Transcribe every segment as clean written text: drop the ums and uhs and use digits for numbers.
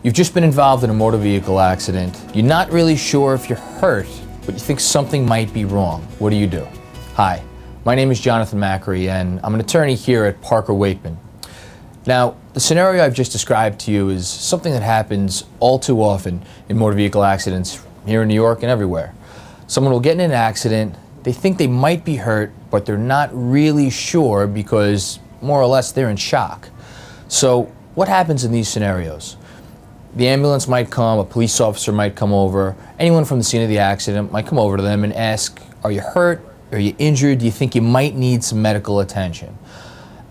You've just been involved in a motor vehicle accident. You're not really sure if you're hurt, but you think something might be wrong. What do? Hi, my name is Jonathan Macri, and I'm an attorney here at Parker Waichman. Now, the scenario I've just described to you is something that happens all too often in motor vehicle accidents here in New York and everywhere. Someone will get in an accident, they think they might be hurt, but they're not really sure because more or less they're in shock. So what happens in these scenarios? The ambulance might come, a police officer might come over, anyone from the scene of the accident might come over to them and ask, are you hurt? Are you injured? Do you think you might need some medical attention?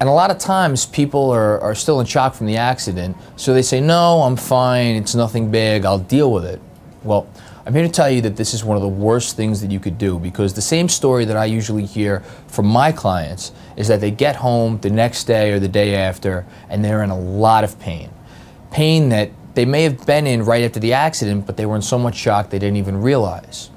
And a lot of times people are still in shock from the accident, so they say, no, I'm fine, it's nothing big, I'll deal with it. Well, I'm here to tell you that this is one of the worst things that you could do, because the same story that I usually hear from my clients is that they get home the next day or the day after and they're in a lot of pain. Pain that they may have been in right after the accident, but they were in so much shock they didn't even realize.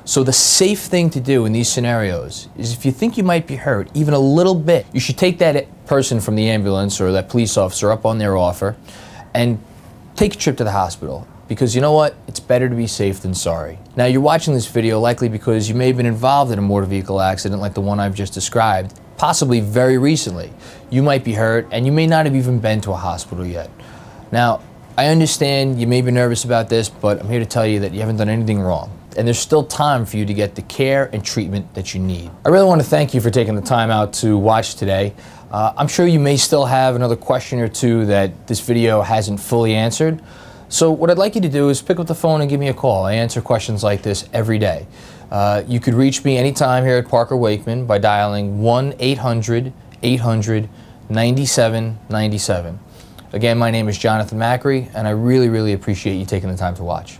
So the safe thing to do in these scenarios is, if you think you might be hurt, even a little bit, you should take that person from the ambulance or that police officer up on their offer and take a trip to the hospital. Because you know what? It's better to be safe than sorry. Now, you're watching this video likely because you may have been involved in a motor vehicle accident like the one I've just described, possibly very recently. You might be hurt and you may not have even been to a hospital yet. Now, I understand you may be nervous about this, but I'm here to tell you that you haven't done anything wrong. And there's still time for you to get the care and treatment that you need. I really want to thank you for taking the time out to watch today. I'm sure you may still have another question or two that this video hasn't fully answered. So what I'd like you to do is pick up the phone and give me a call. I answer questions like this every day. You could reach me anytime here at Parker Waichman by dialing 1-800-800-9797. Again, my name is Jonathan Macri, and I really, really appreciate you taking the time to watch.